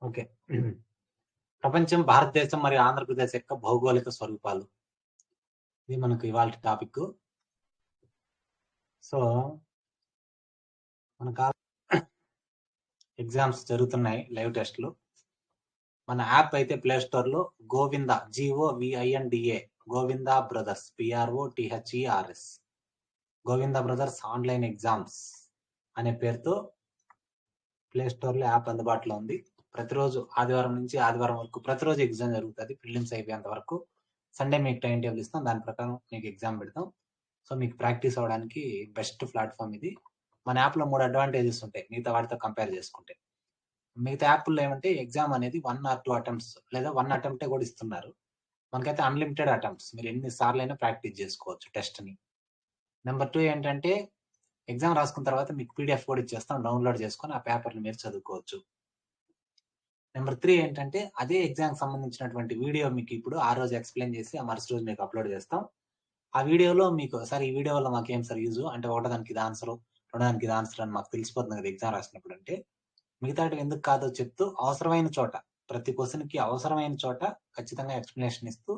Okay. ప్రపంచం, భారతదేశం మరియు ఆంధ్రప్రదేశ్ యొక్క భౌగోళిక స్వరూపాలు. ఇది మనకు ఇవాల్టి టాపిక్. సో, మనకు ఎగ్జామ్స్ జరుగుతున్నాయి, లైవ్ టెస్ట్‌లు. మన యాప్ అయితే ప్లే స్టోర్‌లో Govinda GOVINDA Govinda brothers BROTHERS Govinda brothers online exams అనే పేరుతో ప్లే స్టోర్‌లో యాప్ అందుబాటులో ఉంది. ప్రతిరోజు ఆదివారం నుంచి ఆదివారం వరకు ప్రతిరోజు ఎగ్జామ్ జరుగుతుంది. ప్రిలిమ్స్ అయిపోయేంత వరకు. సండే మీకు టైం టేబుల్ ఇస్తాం. దాని ప్రకారం మీకు ఎగ్జామ్ పెడతాం. సో మీకు ప్రాక్టీస్ అవ్వడానికి బెస్ట్ ప్లాట్ఫామ్ ఇది. మన యాప్లో 3 అడ్వాంటేజెస్ ఉంటాయి మిగతా వాటితో కంపేర్ చేసుకుంటే. మిగతా యాప్లో ఏమంటే ఎగ్జామ్ అనేది 1 or 2 అటెంప్ట్స్ లేదా 1 అటెంప్టే కూడా ఇస్తున్నారు. మనకైతే అన్లిమిటెడ్ అటెంప్ట్స్, మీరు ఎన్ని సార్లు అయినా ప్రాక్టీస్ చేసుకోవచ్చు టెస్ట్ని. నెంబర్ 2 ఏంటంటే ఎగ్జామ్ రాసుకున్న తర్వాత మీకు PDF కూడా ఇచ్చేస్తాం, డౌన్లోడ్ చేసుకొని ఆ పేపర్ని మీరు చదువుకోవచ్చు. నెంబర్ 3 ఏంటంటే అదే ఎగ్జామ్ సంబంధించినటువంటి వీడియో మీకు ఇప్పుడు ఆ రోజు ఎక్స్ప్లెయిన్ చేసి ఆ మరుసటి రోజు మీకు అప్లోడ్ చేస్తాం. ఆ వీడియోలో మీకు సార్ ఈ వీడియో వల్ల మాకేం సార్ యూజ్ అంటే ఒకటో దానికి ఇది ఆన్సర్, రెండో దానికి ఇది ఆన్సర్ అని మాకు తెలిసిపోతుంది కదా ఎగ్జామ్ రాసినప్పుడు. అంటే మిగతాటి ఎందుకు కాదో చెప్తూ అవసరమైన చోట ప్రతి క్వశ్చన్కి అవసరమైన చోట ఖచ్చితంగా ఎక్స్ప్లెనేషన్ ఇస్తూ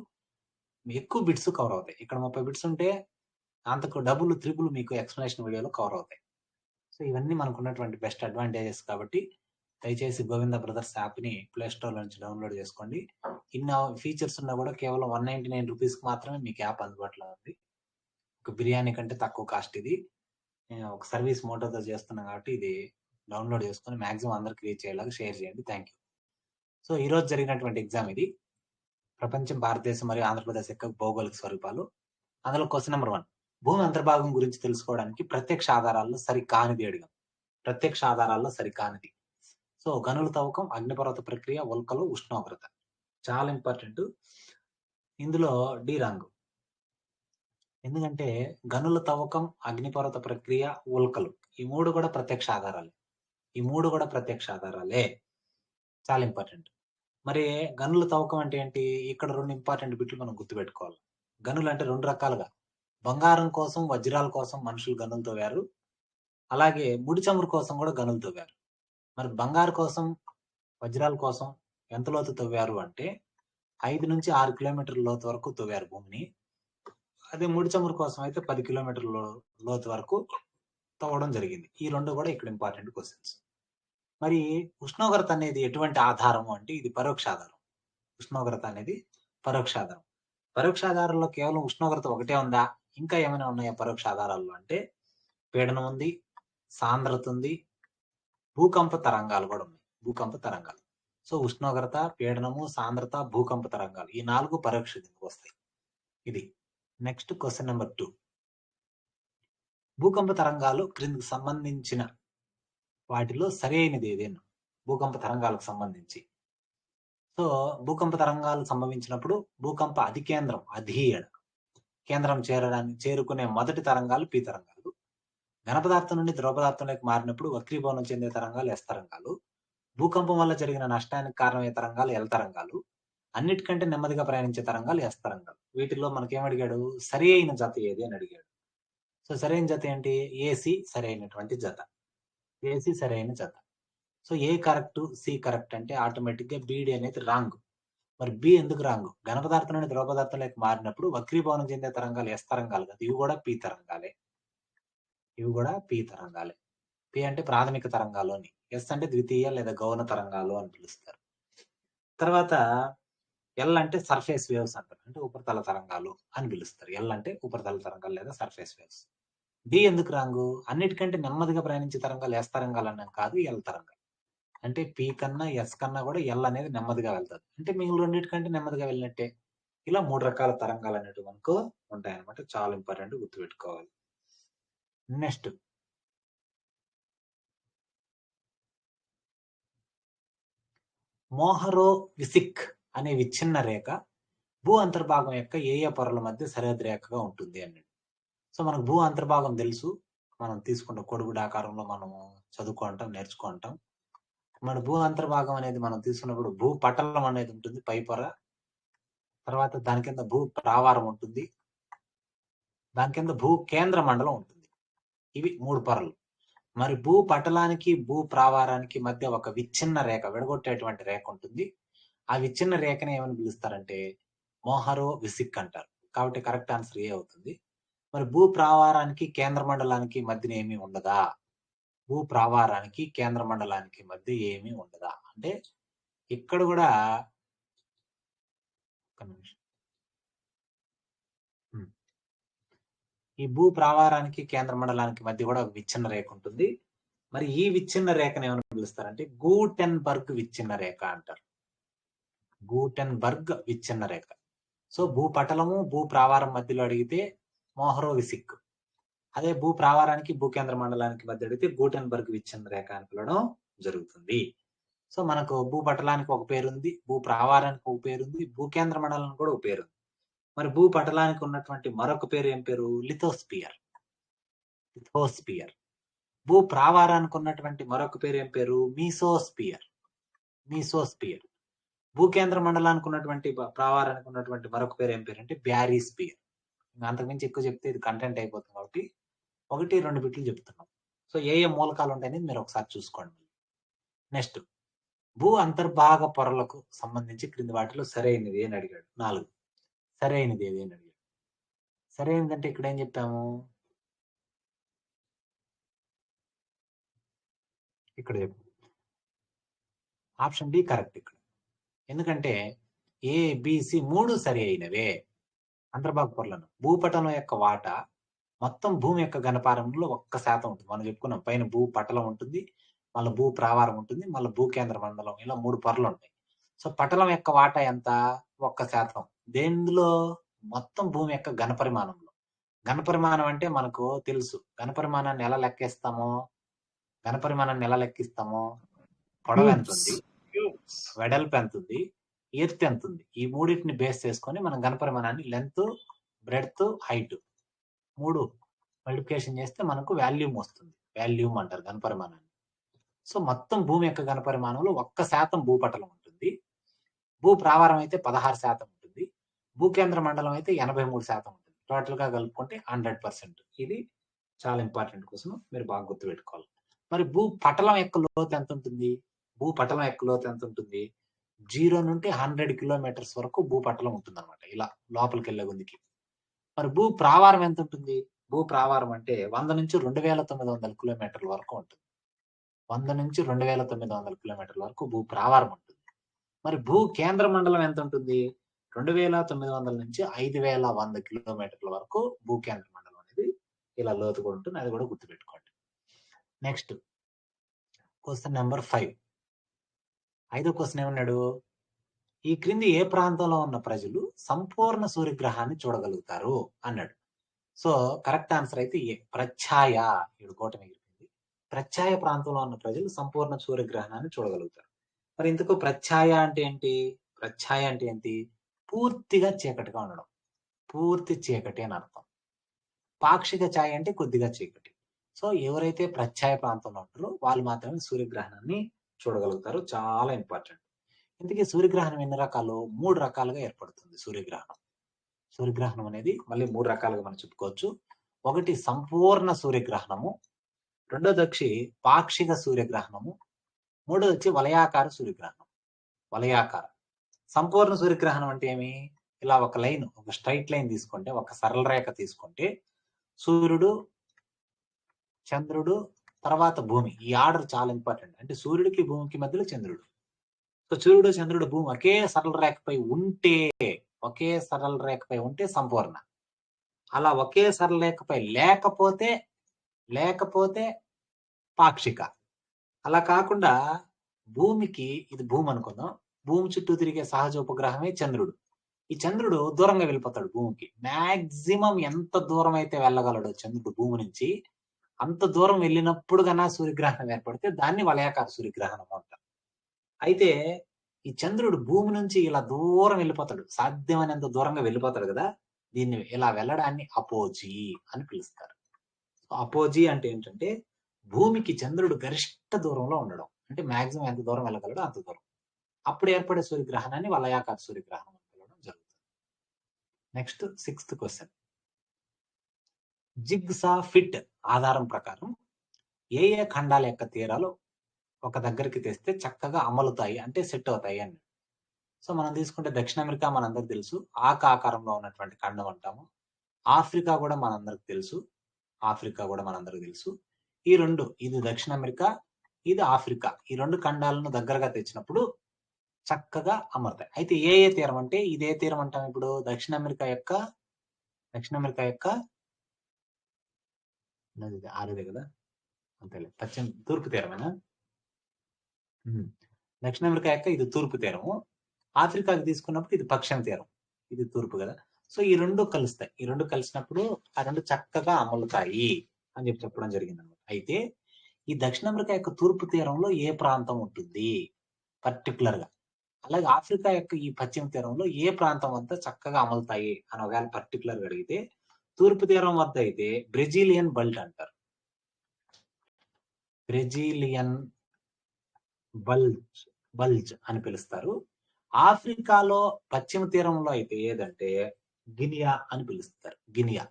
ఎక్కువ బిట్స్ కవర్ అవుతాయి. ఇక్కడ 30 బిట్స్ ఉంటే అంతకు డబుల్ త్రిబుల్ మీకు ఎక్స్ప్లెనేషన్ వీడియోలో కవర్ అవుతాయి. సో ఇవన్నీ మనకు ఉన్నటువంటి బెస్ట్ అడ్వాంటేజెస్ కాబట్టి దయచేసి గోవింద బ్రదర్స్ యాప్ని ప్లే స్టోర్ నుంచి డౌన్లోడ్ చేసుకోండి. ఇన్ని ఫీచర్స్ ఉన్నా కూడా కేవలం 199 రూపీస్కి మాత్రమే మీకు యాప్ అందుబాటులో ఉంది. ఒక బిర్యానీ కంటే తక్కువ కాస్ట్ ఇది. నేను ఒక సర్వీస్ మోటోతో చేస్తున్నాను కాబట్టి ఇది డౌన్లోడ్ చేసుకొని మాక్సిమం అందరికి రీచ్ అయ్యేలాగా షేర్ చేయండి. Thank you. సో ఈరోజు జరిగినటువంటి ఎగ్జామ్ ఇది. ప్రపంచం, భారతదేశం మరియు ఆంధ్రప్రదేశ్ యొక్క భౌగోళిక స్వరూపాలు. అందులో క్వశ్చన్ నెంబర్ 1, భూమి అంతర్భాగం గురించి తెలుసుకోవడానికి ప్రత్యక్ష ఆధారాల్లో సరికానిది అడిగాం. ప్రత్యక్ష ఆధారాల్లో సరికానిది. సో గనుల తవ్వకం, అగ్నిపర్వత ప్రక్రియ, ఉల్కలు, ఉష్ణోగ్రత. చాలా ఇంపార్టెంట్. ఇందులో డి రాంగ్. ఎందుకంటే గనుల తవ్వకం, అగ్నిపర్వత ప్రక్రియ, ఉల్కలు ఈ 3 కూడా ప్రత్యక్ష ఆధారాలే. ఈ 3 కూడా ప్రత్యక్ష ఆధారాలే. చాలా ఇంపార్టెంట్. మరి గనుల తవ్వకం అంటే ఏంటి? ఇక్కడ 2 ఇంపార్టెంట్ బిట్లు మనం గుర్తుపెట్టుకోవాలి. గనులు అంటే 2 రకాలుగా. బంగారం కోసం, వజ్రాల కోసం మనుషులు గనులు తవ్వారు. అలాగే ముడి చమురు కోసం కూడా గనులు తవ్వారు. మరి బంగారు కోసం, వజ్రాల కోసం ఎంత లోతు తవ్వారు అంటే 5 నుంచి 6 కిలోమీటర్ల లోతు వరకు తవ్వారు భూమిని. అదే ముడి చమురు కోసం అయితే 10 కిలోమీటర్ల లోతు వరకు తవ్వడం జరిగింది. ఈ 2 కూడా ఇక్కడ ఇంపార్టెంట్ క్వశ్చన్స్. మరి ఉష్ణోగ్రత అనేది ఎటువంటి ఆధారము అంటే ఇది పరోక్ష ఆధారం. ఉష్ణోగ్రత అనేది పరోక్ష ఆధారం. పరోక్ష ఆధారాల్లో కేవలం ఉష్ణోగ్రత ఒకటే ఉందా? ఇంకా ఏమైనా ఉన్నాయా పరోక్ష ఆధారాల్లో అంటే పీడనం ఉంది, సాంద్రత ఉంది, భూకంప తరంగాలు కూడా ఉన్నాయి. భూకంప తరంగాలు. సో ఉష్ణోగ్రత, పీడనము, సాంద్రత, భూకంప తరంగాలు ఈ 4 పరోక్ష కిందకు వస్తాయి. ఇది. నెక్స్ట్ క్వశ్చన్ నెంబర్ 2, భూకంప తరంగాలు క్రిందికి సంబంధించిన వాటిలో సరైనది ఏదేను? భూకంప తరంగాలకు సంబంధించి. సో భూకంప తరంగాలు సంభవించినప్పుడు భూకంప అధికేంద్రం అధీయణ కేంద్రం చేరుకునే మొదటి తరంగాలు పి తరంగాలు. ఘనపదార్థం నుండి ద్రవ పదార్థంలోకి మారినప్పుడు వక్రీభవనం చెందే తరంగాలు ఎస్ తరంగాలు. భూకంపం వల్ల జరిగిన నష్టానికి కారణమయ్యే తరంగాలు ఎల్ తరంగాలు. అన్నిటికంటే నెమ్మదిగా ప్రయాణించే తరంగాలు ఎస్ తరంగాలు. వీటిలో మనకేం అడిగాడు? సరి అయిన జత ఏది అని అడిగాడు. సో సరైన జత ఏంటి? ఏసీ సరైనటువంటి జత. ఏసీ సరైన జత. సో ఏ కరెక్ట్, సి కరెక్ట్ అంటే ఆటోమేటిక్ గా బిడి అనేది రాంగ్. మరి బి ఎందుకు రాంగ్? ఘనపదార్థం నుండి ద్రవ పదార్థంలోకి మారినప్పుడు వక్రీభవనం చెందే తరంగాలు ఎస్ తరంగాలు కదా, ఇవి కూడా పి తరంగాలే. ఇవి కూడా పి తరంగాలే. పి అంటే ప్రాథమిక తరంగాలు అని, ఎస్ అంటే ద్వితీయ లేదా గౌణ తరంగాలు అని పిలుస్తారు. తర్వాత ఎల్ అంటే సర్ఫేస్ వేవ్స్ అంటారు, అంటే ఉపరితల తరంగాలు అని పిలుస్తారు. ఎల్ అంటే ఉపరితల తరంగాలు లేదా సర్ఫేస్ వేవ్స్. డి ఎందుకు రాంగు? అన్నిటికంటే నెమ్మదిగా ప్రయాణించే తరంగాలు ఎస్ తరంగాలు అన్నాం కాదు, ఎల్ తరంగాలు. అంటే పి కన్నా ఎస్ కన్నా కూడా ఎల్ అనేది నెమ్మదిగా వెళ్తుంది, అంటే మిగిలిన రెండింటికంటే నెమ్మదిగా వెళ్ళినట్టే. ఇలా 3 రకాల తరంగాలు అనేవి మనకు ఉంటాయన్నమాట. చాలా ఇంపార్టెంట్, గుర్తుపెట్టుకోవాలి. నెక్స్ట్, మోహరోవిసిక్ అనే విచ్ఛిన్న రేఖ భూ అంతర్భాగం యొక్క ఏ ఏ పొరల మధ్య సరిహద్దు రేఖగా ఉంటుంది అన్నాడు. సో మనకు భూ అంతర్భాగం తెలుసు, మనం తీసుకుంటాం కొడుగుడు ఆకారంలో మనము చదువుకుంటాం, నేర్చుకుంటాం. మన భూ అంతర్భాగం అనేది మనం తీసుకున్నప్పుడు భూ పటలం అనేది ఉంటుంది, పై పొర. తర్వాత దాని కింద భూ ప్రావారం ఉంటుంది, దాని కింద భూ కేంద్ర మండలం ఉంటుంది. ఇవి 3 పొరలు. మరి భూపటలానికి భూ ప్రావారానికి మధ్య ఒక విచ్ఛిన్న రేఖ, విడగొట్టేటువంటి రేఖ ఉంటుంది. ఆ విచ్ఛిన్న రేఖని ఏమని పిలుస్తారంటే మోహరో విసిక్ అంటారు. కాబట్టి కరెక్ట్ ఆన్సర్ ఏ అవుతుంది. మరి భూ ప్రావారానికి కేంద్ర మండలానికి మధ్యన ఏమీ ఉండదా? భూ ప్రావారానికి కేంద్ర మండలానికి మధ్య ఏమీ ఉండదా అంటే ఇక్కడ కూడా ఈ భూ ప్రావారానికి కేంద్ర మండలానికి మధ్య కూడా ఒక విచ్ఛిన్న రేఖ ఉంటుంది. మరి ఈ విచ్ఛిన్న రేఖను ఏమని పిలుస్తారంటే గూటెన్బర్గ్ విచ్ఛిన్న రేఖ అంటారు. గూటెన్బర్గ్ విచ్ఛిన్న రేఖ. సో భూపటలము భూ ప్రావారం మధ్యలో అడిగితే మోహరో విసిక్, అదే భూ ప్రావారానికి భూ కేంద్ర మండలానికి మధ్య అడిగితే గూటెన్బర్గ్ విచ్ఛిన్న రేఖ అని పిలవడం జరుగుతుంది. సో మనకు భూపటలానికి ఒక పేరుంది, భూ ప్రావారానికి ఒక పేరుంది, భూ కేంద్ర మండలానికి కూడా ఒక పేరు. మరి భూపటలానికి ఉన్నటువంటి మరొక పేరు ఏం పేరు? లిథోస్పియర్. లిథోస్పియర్. భూ ప్రావారానికి ఉన్నటువంటి మరొక పేరు ఏం పేరు? మీసోస్పియర్. మీసోస్పియర్. భూ కేంద్ర మండలానికి ఉన్నటువంటి ప్రావారానికి ఉన్నటువంటి మరొక పేరు ఏం పేరు అంటే బ్యారీస్పియర్. అంతకుమించి ఎక్కువ చెప్తే ఇది కంటెంట్ అయిపోతుంది కాబట్టి 1-2 బిట్లు చెప్తున్నాం. సో ఏ మూలకాలు ఉంటాయని మీరు ఒకసారి చూసుకోండి. నెక్స్ట్, భూ అంతర్భాగ పొరలకు సంబంధించి క్రింది వాటిలో సరైనది అని అడిగాడు. 4. సరైనది ఏది అని అడిగాడు. సరైనది అంటే ఇక్కడ ఏం చెప్పాము? ఇక్కడ చెప్పు. ఆప్షన్ డి కరెక్ట్ ఇక్కడ. ఎందుకంటే ఏ బిసి 3 సరి అయినవే. అంతర్భాగ పొరలను భూపటలం యొక్క వాటా మొత్తం భూమి యొక్క ఘనపారంలో 1% ఉంటుంది. మనం చెప్పుకున్నాం పైన భూ పటలం ఉంటుంది, మళ్ళీ భూ ప్రావారం ఉంటుంది, మళ్ళీ భూ కేంద్ర మండలం, ఇలా 3 పొరలు ఉంటాయి. సో పటలం యొక్క వాటా ఎంత? 1%. దేనిలో? మొత్తం భూమి యొక్క ఘనపరిమాణంలో. ఘనపరిమాణం అంటే మనకు తెలుసు. ఘనపరిమాణాన్ని ఎలా లెక్కిస్తామో పొడవు ఎంత ఉంది, వెడల్పు ఎంత ఉంది, ఎత్తు ఎంత ఉంది, ఈ మూడింటిని బేస్ చేసుకొని మనం ఘనపరిమాణాన్ని లెంత్, బ్రెడ్త్, హైట్ 3 మల్టిప్లికేషన్ చేస్తే మనకు వాల్యూమ్ వస్తుంది. వాల్యూమ్ అంటారు ఘనపరిమాణాన్ని. సో మొత్తం భూమి యొక్క ఘనపరిమాణంలో 1% భూపటలం ఉంటుంది. భూ ప్రావారం అయితే 16% ఉంటుంది. భూ కేంద్ర మండలం అయితే 83% ఉంటుంది. టోటల్ గా కలుపుకుంటే 100%. ఇది చాలా ఇంపార్టెంట్ క్వశ్చన్, మీరు బాగా గుర్తుపెట్టుకోవాలి. మరి భూ పటలం యొక్క లోతు ఎంత ఉంటుంది? భూపటలం యొక్క లోతు ఎంత ఉంటుంది? 0 నుండి 100 కిలోమీటర్స్ వరకు భూపటలం ఉంటుంది అనమాట, ఇలా లోపలికి వెళ్ళే గుందికి. మరి భూ ప్రావారం ఎంత ఉంటుంది? భూ ప్రావారం అంటే 100 నుంచి 2900 కిలోమీటర్ల వరకు ఉంటుంది. 100 నుంచి 2900 కిలోమీటర్ల వరకు భూ ప్రావారం ఉంటుంది. మరి భూ కేంద్ర మండలం ఎంత ఉంటుంది? 2900 నుంచి 5100 కిలోమీటర్ల వరకు భూ కేంద్ర మండలం అనేది ఇలా లోతుగా ఉంటుంది. అది కూడా గుర్తుపెట్టుకోండి. Next question number 5. 5వ క్వశ్చన్ ఏమన్నాడు? ఈ క్రింది ఏ ప్రాంతంలో ఉన్న ప్రజలు సంపూర్ణ సూర్యగ్రహాన్ని చూడగలుగుతారు అన్నాడు. సో కరెక్ట్ ఆన్సర్ అయితే ఏ, ప్రచ్ఛాయ. ఇప్పుడు కోట మిగిలింది. ప్రచ్ఛాయ ప్రాంతంలో ఉన్న ప్రజలు సంపూర్ణ సూర్యగ్రహణాన్ని చూడగలుగుతారు. మరి ఇంతకు ప్రచ్ఛాయ అంటే ఏంటి? ప్రచ్ఛాయ అంటే ఏంటి? పూర్తిగా చీకటిగా ఉండడం, పూర్తి చీకటి అని అర్థం. పాక్షిక ఛాయ అంటే కొద్దిగా చీకటి. సో ఎవరైతే ప్రచ్ఛాయ ప్రాంతంలో ఉంటారో వాళ్ళు మాత్రమే సూర్యగ్రహణాన్ని చూడగలుగుతారు. చాలా ఇంపార్టెంట్. ఇందుకే సూర్యగ్రహణం ఎన్ని రకాలు? 3 రకాలుగా ఏర్పడుతుంది సూర్యగ్రహణం. సూర్యగ్రహణం అనేది మళ్ళీ 3 రకాలుగా మనం చెప్పుకోవచ్చు. ఒకటి సంపూర్ణ సూర్యగ్రహణము, రెండోది వచ్చి పాక్షిక సూర్యగ్రహణము, మూడోది వచ్చి వలయాకార సూర్యగ్రహణం. వలయాకార. సంపూర్ణ సూర్యగ్రహణం అంటే ఏమి? ఇలా ఒక లైన్, ఒక స్ట్రైట్ లైన్ తీసుకుంటే, ఒక సరళ రేఖ తీసుకుంటే సూర్యుడు, చంద్రుడు, తర్వాత భూమి. ఈ ఆర్డర్ చాలా ఇంపార్టెంట్. అంటే సూర్యుడికి భూమికి మధ్యలో చంద్రుడు. సో సూర్యుడు, చంద్రుడు, భూమి ఒకే సరళ రేఖపై ఉంటే సంపూర్ణ. అలా ఒకే సరళ రేఖపై లేకపోతే పాక్షిక. అలా కాకుండా భూమికి, ఇది భూమి అనుకుందాం, భూమి చుట్టూ తిరిగే సహజ ఉపగ్రహమే చంద్రుడు. ఈ చంద్రుడు దూరంగా వెళ్ళిపోతాడు భూమికి. మాక్సిమం ఎంత దూరం అయితే వెళ్ళగలడో చంద్రుడు భూమి నుంచి, అంత దూరం వెళ్ళినప్పుడు కన్నా సూర్యగ్రహణం ఏర్పడితే దాన్ని వలయాకార సూర్యగ్రహణం అంటారు. అయితే ఈ చంద్రుడు భూమి నుంచి ఇలా దూరం వెళ్ళిపోతాడు, సాధ్యమైనంత దూరంగా వెళ్ళిపోతాడు కదా, దీన్ని ఇలా వెళ్ళడాన్ని అపోజీ అని పిలుస్తారు. అపోజీ అంటే ఏంటంటే భూమికి చంద్రుడు గరిష్ట దూరంలో ఉండడం, అంటే మాక్సిమం ఎంత దూరం వెళ్ళగలడో అంత దూరం. అప్పుడు ఏర్పడే సూర్యగ్రహణాన్ని వలయాకార సూర్యగ్రహణం అని పిలవడం జరుగుతుంది. Next 6th question. Jigsaw fit ఆధారం ప్రకారం ఏ ఏ ఖండాల యొక్క తీరాలు ఒక దగ్గరికి తెస్తే చక్కగా అమలుతాయి అంటే సెట్ అవుతాయి అని. సో మనం తీసుకుంటే దక్షిణ అమెరికా మనందరికి తెలుసు, ఆకారంలో ఉన్నటువంటి ఖండం అంటాము. ఆఫ్రికా కూడా మనందరికి తెలుసు, ఈ రెండు, ఇది దక్షిణ అమెరికా, ఇది ఆఫ్రికా, ఈ రెండు ఖండాలను దగ్గరగా తెచ్చినప్పుడు చక్కగా అమరుతాయి. అయితే ఏ ఏ తీరం అంటే, ఇదే తీరం అంటాం ఇప్పుడు దక్షిణ అమెరికా యొక్క ఆరేదే కదా, అంతేలే, తూర్పు తీరమేనా. దక్షిణ అమెరికా యొక్క ఇది తూర్పు తీరము, ఆఫ్రికాకి తీసుకున్నప్పుడు ఇది పశ్చిమ తీరం, ఇది తూర్పు కదా. సో ఈ రెండు కలుస్తాయి, ఈ రెండు కలిసినప్పుడు ఆ రెండు చక్కగా అమలుతాయి అని చెప్పడం జరిగింది అనమాట. అయితే ఈ దక్షిణ అమెరికా యొక్క తూర్పు తీరంలో ఏ ప్రాంతం ఉంటుంది పర్టికులర్ గా, అలాగే ఆఫ్రికా యొక్క ఈ పశ్చిమ తీరంలో ఏ ప్రాంతం అంతా చక్కగా అమలుతాయి అని ఒకవేళ పర్టికులర్ గా అడిగితే, తూర్పు తీరం వద్ద అయితే బ్రెజిలియన్ బెల్ట్ అంటారు, బ్రెజిలియన్ బల్జ్ అని పిలుస్తారు. ఆఫ్రికాలో పశ్చిమ తీరంలో అయితే ఏదంటే గినియా అని పిలుస్తారు, గినియా.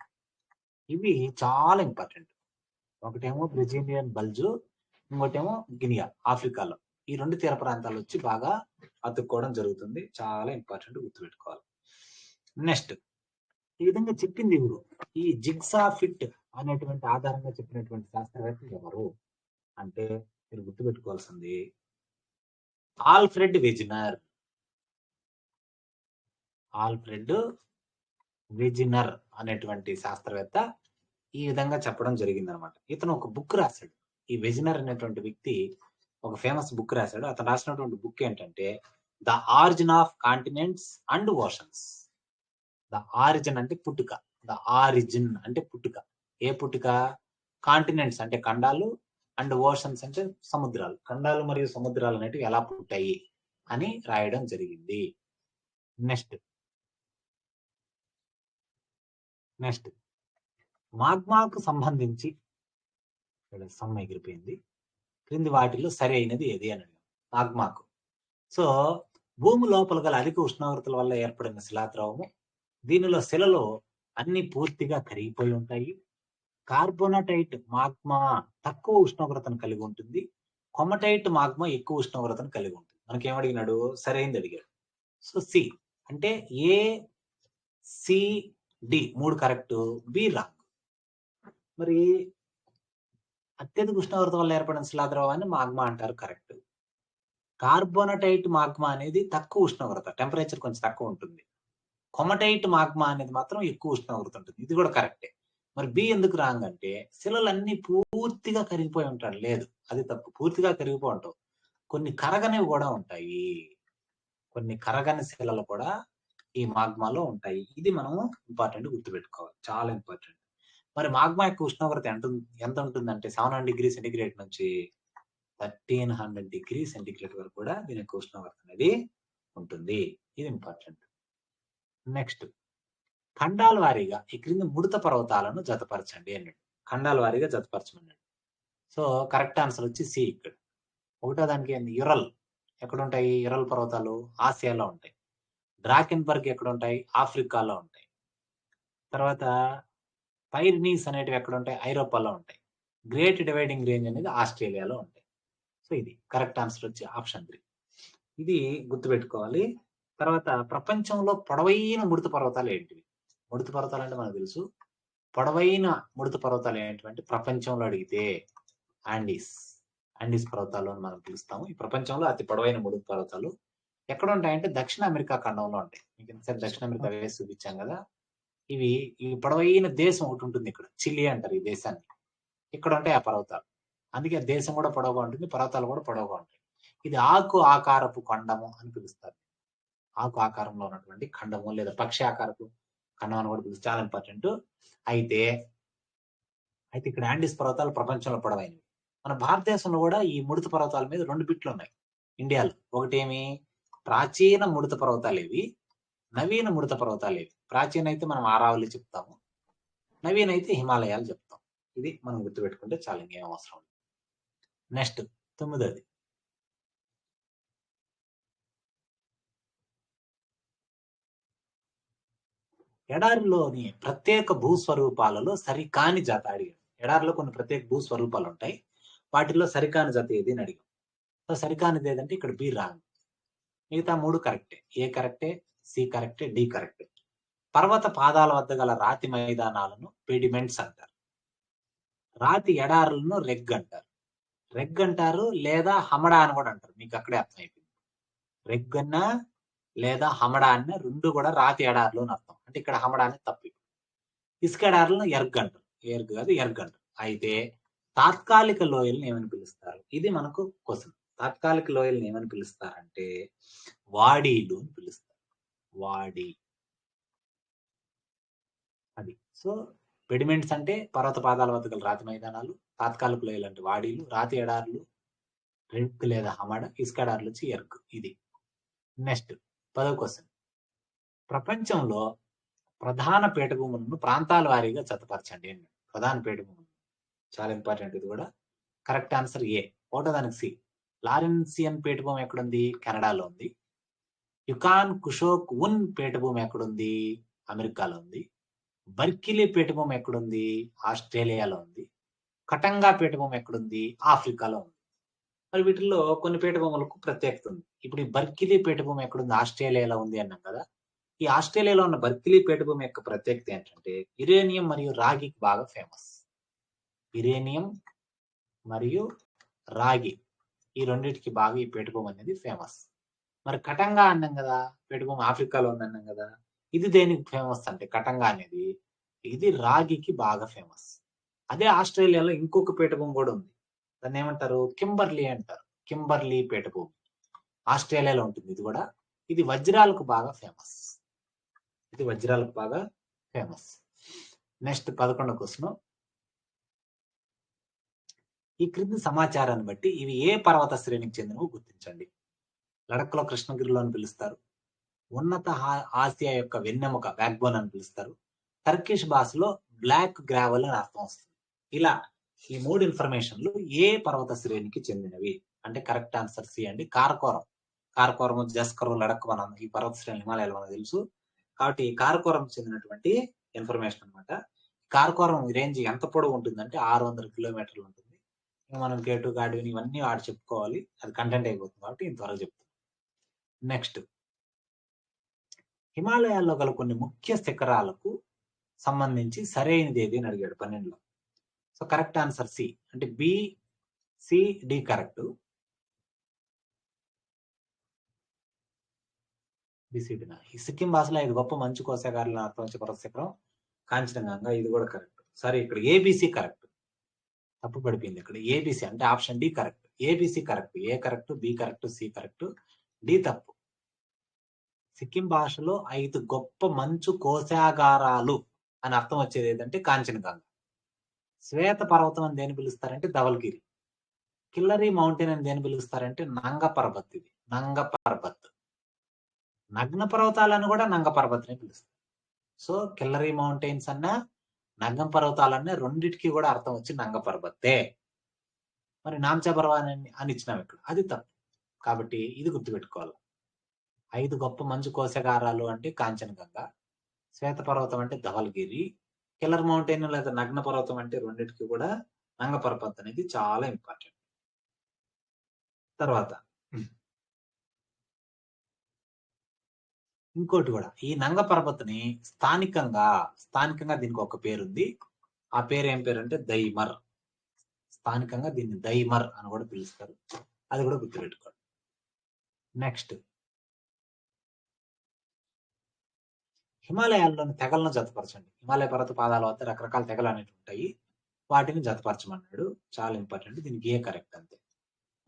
ఇవి చాలా ఇంపార్టెంట్, ఒకటేమో బ్రెజిలియన్ బల్జ్, ఇంకోటేమో గినియా ఆఫ్రికాలో. ఈ రెండు తీర ప్రాంతాలు వచ్చి బాగా అతుక్కోవడం జరుగుతుంది, చాలా ఇంపార్టెంట్, గుర్తుపెట్టుకోవాలి. నెక్స్ట్, ఈ విధంగా చెప్పింది ఎవరు, ఈ జిగ్సా ఫిట్ అనేటువంటి ఆధారంగా చెప్పినటువంటి శాస్త్రవేత్త ఎవరు అంటే మీరు గుర్తుపెట్టుకోవాల్సింది ఆల్ఫ్రెడ్ వెజినర్ అనేటువంటి శాస్త్రవేత్త ఈ విధంగా చెప్పడం జరిగింది అనమాట. ఇతను ఒక బుక్ రాశాడు, ఈ వెజినర్ అనేటువంటి వ్యక్తి ఒక ఫేమస్ బుక్ రాశాడు. అతను రాసినటువంటి బుక్ ఏంటంటే the origin of continents and oceans. The origin అంటే పుట్టుక, ద ఆరిజిన్ అంటే పుట్టుక, ఏ పుట్టుక, కాంటినెంట్స్ అంటే ఖండాలు, అండ్ ఓషన్స్ అంటే సముద్రాలు, ఖండాలు మరియు సముద్రాలు అనేటివి ఎలా పుట్టాయి అని రాయడం జరిగింది. నెక్స్ట్ మాగ్మాకు సంబంధించి సమ్ ఎగిరిపోయింది, క్రింది వాటిలో సరి అయినది ఏది అని అడిగాం మాగ్మాకు. సో భూమి లోపల గల అధిక ఉష్ణోగ్రతల వల్ల ఏర్పడిన శిలాద్రవము, దీనిలో శిలలో అన్ని పూర్తిగా కరిగిపోయి ఉంటాయి. కార్బోనటైట్ మాగ్మా తక్కువ ఉష్ణోగ్రతను కలిగి ఉంటుంది, కొమటైట్ మాగ్మా ఎక్కువ ఉష్ణోగ్రతను కలిగి ఉంటుంది. మనకేమడిగినాడు, సరైనది అడిగాడు. సో సి అంటే A C D 3 correct, B wrong. మరి అత్యధిక ఉష్ణోగ్రత వల్ల ఏర్పడిన శిలాద్రవాన్ని మాగ్మా అంటారు, కరెక్ట్. కార్బోనటైట్ మాగ్మా అనేది తక్కువ ఉష్ణోగ్రత, టెంపరేచర్ కొంచెం తక్కువ ఉంటుంది. కొమటైట్ మాగ్మా అనేది మాత్రం ఎక్కువ ఉష్ణోగ్రత ఉంటుంది, ఇది కూడా కరెక్టే. మరి బి ఎందుకు రాంగ్ అంటే శిలలన్నీ పూర్తిగా కరిగిపోయి ఉంటాడు, లేదు అది తప్పు, పూర్తిగా కరిగిపోయి ఉంటావు, కొన్ని కరగనివి కూడా ఉంటాయి, కొన్ని కరగని శిలలు కూడా ఈ మాగ్మాలో ఉంటాయి. ఇది మనం ఇంపార్టెంట్ గుర్తుపెట్టుకోవాలి, చాలా ఇంపార్టెంట్. మరి మాగ్మా యొక్క ఉష్ణోగ్రత ఎంత ఉంటుందంటే 700 డిగ్రీ సెంటిగ్రేడ్ నుంచి 1300 డిగ్రీ సెంటిగ్రేడ్ వరకు కూడా దీని యొక్క ఉష్ణోగ్రత అనేది ఉంటుంది, ఇది ఇంపార్టెంట్. నెక్స్ట్, ఖండాల వారీగా ఈ క్రింది ముడత పర్వతాలను జతపరచండి అన్నాడు, ఖండాల వారీగా జతపరచమన్నాడు. సో కరెక్ట్ ఆన్సర్ వచ్చి సి. ఇక్కడ ఒకటో దానికి ఏంది, యురల్ ఎక్కడ ఉంటాయి, యురల్ పర్వతాలు ఆసియాలో ఉంటాయి. డ్రాకెన్బర్గ్ ఎక్కడ ఉంటాయి, ఆఫ్రికాలో ఉంటాయి. తర్వాత పైరినీస్ అనేటివి ఎక్కడ ఉంటాయి, ఐరోపాలో ఉంటాయి. గ్రేట్ డివైడింగ్ రేంజ్ అనేది ఆస్ట్రేలియాలో ఉంటాయి. సో ఇది కరెక్ట్ ఆన్సర్ వచ్చి ఆప్షన్ 3, ఇది గుర్తుపెట్టుకోవాలి. తర్వాత ప్రపంచంలో పొడవైన ముడత పర్వతాలు ఏంటివి, ముడత పర్వతాలు అంటే మనకు తెలుసు, పొడవైన ముడత పర్వతాలు ఏంటంటే ప్రపంచంలో అడిగితే ఆండీస్ పర్వతాలు అని మనం పిలుస్తాము. ఈ ప్రపంచంలో అతి పొడవైన ముడత పర్వతాలు ఎక్కడ ఉంటాయంటే దక్షిణ అమెరికా ఖండంలో ఉంటాయి. మీకు ఇంతసేపు దక్షిణ అమెరికా వేసి చూపించాం కదా, ఈ పొడవైన దేశం ఒకటి ఉంటుంది ఇక్కడ, చిలీ అంటారు ఈ దేశాన్ని, ఇక్కడ ఉంటాయి ఆ పర్వతాలు. అందుకే దేశం కూడా పొడవుగా ఉంటుంది, పర్వతాలు కూడా పొడవుగా ఉంటాయి. ఇది ఆకు ఆకారపు ఖండము అని పిలుస్తారు, ఆకు ఆకారంలో ఉన్నటువంటి ఖండము లేదా పక్షి ఆకారపు ఖండం అని కూడా పిలుస్తారు, చాలా ఇంపార్టెంట్. అయితే ఇక్కడ ఆండీస్ పర్వతాలు ప్రపంచంలో పొడవైనవి. మన భారతదేశంలో కూడా ఈ ముడత పర్వతాల మీద 2 బిట్లు ఉన్నాయి ఇండియాలో. ఒకటేమి ప్రాచీన ముడత పర్వతాలు ఏవి, నవీన ముడత పర్వతాలు ఏవి. ప్రాచీన అయితే మనం ఆరావళి చెప్తాము, నవీన అయితే హిమాలయాలు చెప్తాం. ఇది మనం గుర్తుపెట్టుకుంటే చాలా, ఇంకేం అవసరం. నెక్స్ట్ 9ది, ఎడారిలోని ప్రత్యేక భూస్వరూపాలలో సరికాని జాత అడిగాడు. ఎడారిలో కొన్ని ప్రత్యేక భూస్వరూపాలు ఉంటాయి, వాటిల్లో సరికాని జత ఏది అని అడిగాం. సో సరికానిది ఏదంటే ఇక్కడ బి రాంగ్. మిగతా 3 కరెక్టే. ఏ కరెక్టే, సి కరెక్టే, డి కరెక్టే. పర్వత పాదాల వద్ద గల రాతి మైదానాలను పెడిమెంట్స్ అంటారు. రాతి ఎడారులను రెగ్ అంటారు. రెగ్ అంటారు లేదా హమడా అని కూడా అంటారు. మీకు అక్కడే అర్థమైపోయింది. రెగ్ అన్నా లేదా హమడా అన్న రెండు కూడా రాతి ఎడారులు అని అర్థం. అంటే ఇక్కడ హమడా అనేది తప్పు. ఇసుక ఎడారులను ఎర్గ్ అంటారు. ఎర్గ్ కాదు ఎర్గ్ అంటారు. అయితే తాత్కాలిక లోయల్ని ఏమని పిలుస్తారు? ఇది మనకు క్వశ్చన్. తాత్కాలిక లోయల్ని ఏమని పిలుస్తారంటే వాడీలు అని పిలుస్తారు. వాడి అది. సో పెడిమెంట్స్ అంటే పర్వత పాదాల వద్ద గల రాతి మైదానాలు, తాత్కాలిక లోయలు అంటే వాడీలు, రాతి ఎడారులు రెగ్ లేదా హమడ, ఇసుక ఎడారులు వచ్చి ఎర్గ్. ఇది నెక్స్ట్ 10వ క్వశ్చన్. ప్రపంచంలో ప్రధాన పీఠభూములను ప్రాంతాల వారీగా జతపరచండి. ప్రధాన పీఠభూములు చాలా ఇంపార్టెంట్. ఇది కూడా కరెక్ట్ ఆన్సర్ ఏ. ఒకటో దానికి సి. లారెన్సియన్ పీఠభూమి ఎక్కడుంది? కెనడాలో ఉంది. యుకాన్ కుషోక్ ఉన్ పీఠభూమి ఎక్కడుంది? అమెరికాలో ఉంది. బర్కిలీ పీఠభూమి ఎక్కడుంది? ఆస్ట్రేలియాలో ఉంది. కటంగా పీఠభూమి ఎక్కడుంది? ఆఫ్రికాలో ఉంది. మరి వీటిల్లో కొన్ని పీఠభూములకు ప్రత్యేకత ఉంది. ఇప్పుడు ఈ బర్కిలీ పీఠభూమి ఎక్కడుంది? ఆస్ట్రేలియాలో ఉంది అన్నాం కదా. ఈ ఆస్ట్రేలియాలో ఉన్న బర్కిలీ పీఠభూమి యొక్క ప్రత్యేకత ఏంటంటే యురేనియం మరియు రాగికి బాగా ఫేమస్. యురేనియం మరియు రాగి ఈ రెండింటికి బాగా ఈ పీఠభూమి అనేది ఫేమస్. మరి కటంగా అన్నాం కదా, పీఠభూమి ఆఫ్రికాలో ఉందన్నాం కదా. ఇది దేనికి ఫేమస్ అంటే కటంగా అనేది ఇది రాగికి బాగా ఫేమస్. అదే ఆస్ట్రేలియాలో ఇంకొక పీఠభూమి కూడా ఉంది. దాన్ని ఏమంటారు? కింబర్లీ అంటారు. కింబర్లీ పీఠభూమి ఆస్ట్రేలియాలో ఉంటుంది. ఇది కూడా ఇది వజ్రాలకు బాగా ఫేమస్. ఇది వజ్రాలకు బాగా ఫేమస్. Next 11వ question. ఈ క్రింది సమాచారాన్ని బట్టి ఇవి ఏ పర్వత శ్రేణికి చెందినవి గుర్తించండి. లడఖ్లో కృష్ణగిరిలో అని పిలుస్తారు. ఉన్నత ఆసియా యొక్క వెన్నెముక బ్యాక్బోన్ అని పిలుస్తారు. టర్కిష్ భాషలో బ్లాక్ గ్రావెల్ అని అర్థం వస్తుంది. ఇలా ఈ 3 ఇన్ఫర్మేషన్లు ఏ పర్వత శ్రేణికి చెందినవి అంటే కరెక్ట్ ఆన్సర్ సి అండి. కారకోరం. కారకోరం, జస్కరు, లడక్ మనం ఈ పర్వత శ్రేణి హిమాలయాలు మనకు తెలుసు. కాబట్టి కారకోరం చెందినటువంటి ఇన్ఫర్మేషన్ అనమాట. కారకోరం రేంజ్ ఎంత పొడవు ఉంటుందంటే 600 కిలోమీటర్లు ఉంటుంది. మనం కేటు గాడివిని ఇవన్నీ వాడు చెప్పుకోవాలి. అది కంటెంట్ అయిపోతుంది కాబట్టి ఇంతవరకు చెప్తాం. నెక్స్ట్ హిమాలయాల్లో గల కొన్ని ముఖ్య శిఖరాలకు సంబంధించి సరైనది ఏది అని అడిగాడు 12లో. So correct answer C. అంటే బి, సి, డి కరెక్ట్. బిసిడినా ఈ సిక్కిం భాషలో 5 గొప్ప మంచు కోశాగారులను అర్థం వచ్చే పర్వత శిఖరం కాంచనగంగా. ఇది కూడా కరెక్ట్. సరే ఇక్కడ ఏబిసి కరెక్ట్. తప్పు పడిపోయింది ఇక్కడ. ఏబిసి అంటే option D correct. ABC correct. A correct, B correct, C correct, D తప్పు. సిక్కిం భాషలో 5 గొప్ప మంచు కోశాగారాలు అని అర్థం వచ్చేది ఏదంటే కాంచనగంగా. శ్వేత పర్వతం అని దేని పిలుస్తారంటే ధవల్గిరి. కిల్లరీ మౌంటైన్ అని దేని పిలుస్తారంటే నంగ పర్వత్. ఇది నంగ పర్వత్. నగ్న పర్వతాలను కూడా నంగ పర్వత్ అని పిలుస్తారు. సో కిల్లరీ మౌంటైన్స్ అన్న నగ్న పర్వతాలన్న రెండింటికి కూడా అర్థం వచ్చి నంగ పర్వతే. మరి నాంచా పర్వతాన్ని అని ఇచ్చినాం ఇక్కడ, అది తప్పు. కాబట్టి ఇది గుర్తుపెట్టుకోవాలి. 5 గొప్ప మంచు కోశాగారాలు అంటే కాంచనగంగా, శ్వేత పర్వతం అంటే ధవల్గిరి, కిల్లర్ మౌంటైన్ లేదా నగ్న పర్వతం అంటే రెండింటికి కూడా నంగ పర్వత్ అనేది చాలా ఇంపార్టెంట్. తర్వాత ఇంకోటి కూడా ఈ నంగ పర్వతని స్థానికంగా దీనికి ఒక పేరు ఉంది. ఆ పేరు ఏం పేరు అంటే దైమర్. స్థానికంగా దీన్ని దైమర్ అని కూడా పిలుస్తారు. అది కూడా గుర్తుపెట్టుకోండి. నెక్స్ట్ హిమాలయాల్లోని తెగలను జతపరచండి. హిమాలయ పర్వత పాదాల వద్ద రకరకాల తెగలు అనేవి ఉంటాయి. వాటిని జతపరచమన్నాడు. చాలా ఇంపార్టెంట్. దీనికి ఏ కరెక్ట్ అంతే.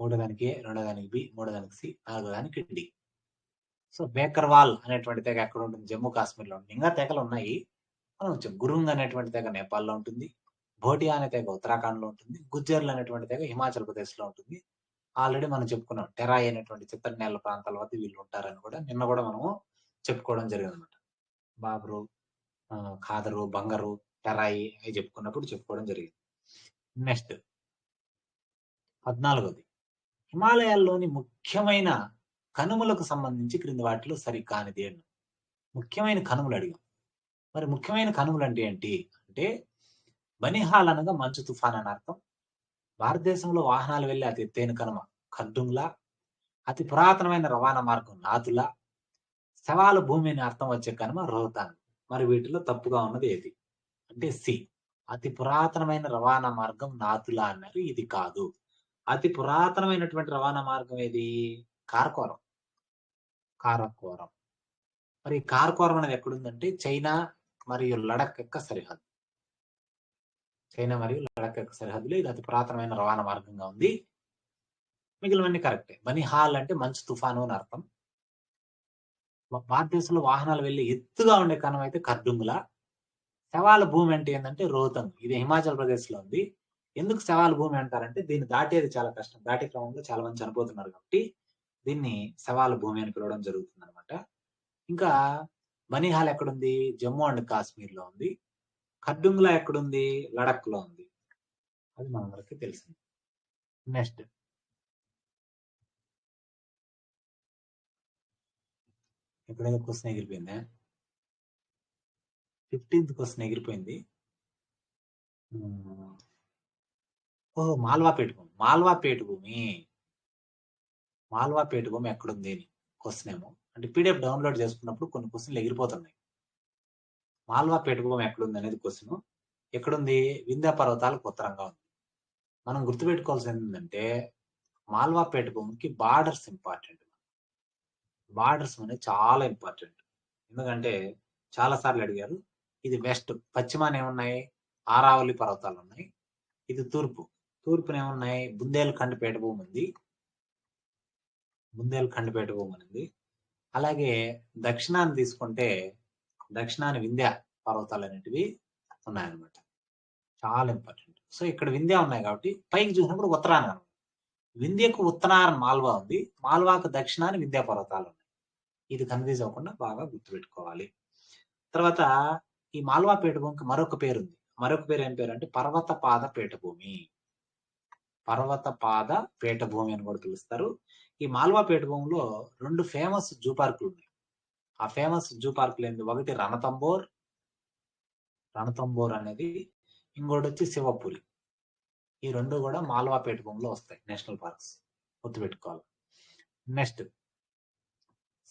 3వ దానికి ఏ, 2వ దానికి బి, 3వ దానికి సి, 4వ దానికి డి. సో బేకర్వాల్ అనేటువంటి తెగ ఎక్కడ ఉంటుంది? జమ్మూ కాశ్మీర్లో ఉంటుంది. ఇంకా తెగలు ఉన్నాయి. గురుంగ్ అనేటువంటి తెగ నేపాల్లో ఉంటుంది. భోటియా అనే తెగ ఉత్తరాఖండ్లో ఉంటుంది. గుజ్జర్లు అనేటువంటి తెగ హిమాచల్ ప్రదేశ్లో ఉంటుంది. ఆల్రెడీ మనం చెప్పుకున్నాం టెరాయి అనేటువంటి చిత్తడి నేల ప్రాంతాల వద్ద వీళ్ళు ఉంటారని కూడా నిన్న కూడా మనము చెప్పుకోవడం జరిగింది అనమాట. బాబరు, ఖాదరు, బంగరు, టెరాయి అవి చెప్పుకోవడం జరిగింది. నెక్స్ట్ 14వది హిమాలయాల్లోని ముఖ్యమైన కనుమలకు సంబంధించి క్రింది వాటిలో సరికానిది అని. ముఖ్యమైన కనుమలు అడిగాం. మరి ముఖ్యమైన కనుమలు అంటే ఏంటి అంటే బనిహాల్ అనగా మంచు తుఫాన్ అని అర్థం. భారతదేశంలో వాహనాలు వెళ్లే అతి ఎత్తైన కనుమ ఖర్దుంగ్లా, అతి పురాతనమైన రవాణా మార్గం నాథులా, సవాలు భూమి అని అర్థం వచ్చే కనుమ రోహతాంగ్. మరి వీటిలో తప్పుగా ఉన్నది ఏది? అంటే సి. అతి పురాతనమైన రవాణా మార్గం నాథులా అన్నారు. ఇది కాదు. అతి పురాతనమైనటువంటి రవాణా మార్గం ఏది? కారకోరం. కారకోరం. మరి కారకోరం అనేది ఎక్కడుందంటే చైనా మరియు లడఖ్ యొక్క సరిహద్దు. చైనా మరియు లడఖ్ యొక్క సరిహద్దులో ఇది అతి పురాతనమైన రవాణా మార్గంగా ఉంది. మిగిలినవన్నీ కరెక్టే. బనిహాల్ అంటే మంచు తుఫాను అని అర్థం. భారతదేశంలో వాహనాలు వెళ్లి ఎత్తుగా ఉండే కనుమ అయితే ఖర్దుంగ్లా. సవాల భూమి అంటే ఏంటంటే రోహతంగ్. ఇది హిమాచల్ ప్రదేశ్ లో ఉంది. ఎందుకు సవాల భూమి అంటారంటే దీన్ని దాటేది చాలా కష్టం. దాటే క్రమంలో చాలా మంది చనిపోతున్నారు కాబట్టి దీన్ని సవాల భూమి అని పిలవడం జరుగుతుంది అనమాట. ఇంకా బనిహాల్ ఎక్కడుంది? జమ్మూ అండ్ కాశ్మీర్ లో ఉంది. ఖర్దుంగ్లా ఎక్కడుంది? లడఖ్ లో ఉంది. అది మనందరికీ తెలిసింది. నెక్స్ట్ ఎప్పుడైతే క్వశ్చన్ ఎగిరిపోయిందా? 15th క్వశ్చన్ ఎగిరిపోయింది. ఓహో, మాల్వాపేట భూమి. మాల్వాపేట భూమి. మాల్వాపేట భూమి ఎక్కడుంది అని క్వశ్చన్ ఏమో. అంటే పీడిఎఫ్ డౌన్లోడ్ చేసుకున్నప్పుడు కొన్ని క్వశ్చన్లు ఎగిరిపోతున్నాయి. మాల్వాపేట భూమి ఎక్కడుంది అనేది క్వశ్చన్. ఎక్కడుంది? వింధ్య పర్వతాలకు ఉత్తరంగా ఉంది. మనం గుర్తుపెట్టుకోవాల్సింది ఏంటంటే మాల్వాపేట భూమికి బార్డర్స్ ఇంపార్టెంట్. బార్డర్స్ అనేది చాలా ఇంపార్టెంట్. ఎందుకంటే చాలా సార్లు అడిగారు. ఇది వెస్ట్, పశ్చిమాన ఏమున్నాయి? ఆరావళి పర్వతాలు ఉన్నాయి. ఇది తూర్పు, తూర్పున ఏమున్నాయి? బుందేల్ఖండ్ పీఠభూమి ఉంది. బుందేల్ఖండ్ భూమి ఉంది. అలాగే దక్షిణాన్ని తీసుకుంటే దక్షిణాన్ని వింధ్య పర్వతాలు అనేటివి ఉన్నాయన్నమాట. చాలా ఇంపార్టెంట్. సో ఇక్కడ వింధ్య ఉన్నాయి కాబట్టి పైకి చూసినప్పుడు ఉత్తరాన వింధ్యకు ఉత్తరాన మాల్వా ఉంది. మాల్వాకు దక్షిణాన్ని వింధ్య పర్వతాలు ఉన్నాయి. ఇది కన్ఫ్యూజ్ అవ్వకుండా బాగా గుర్తుపెట్టుకోవాలి. తర్వాత ఈ మాల్వా పీఠభూమికి మరొక పేరు ఉంది. మరొక పేరు ఏం పేరు అంటే పర్వతపాద పీఠభూమి. పర్వతపాద పీఠభూమి అని కూడా పిలుస్తారు. ఈ మాల్వా పీఠభూమిలో 2 ఫేమస్ జూ పార్కులు ఉన్నాయి. ఆ ఫేమస్ జూ పార్కులు ఏంటి? ఒకటి రణతంబోర్ అనేది, ఇంకోటి వచ్చి శివపురి. ఈ 2 కూడా మాల్వా పీఠభూమిలో వస్తాయి. నేషనల్ పార్క్స్ గుర్తుపెట్టుకోవాలి. నెక్స్ట్,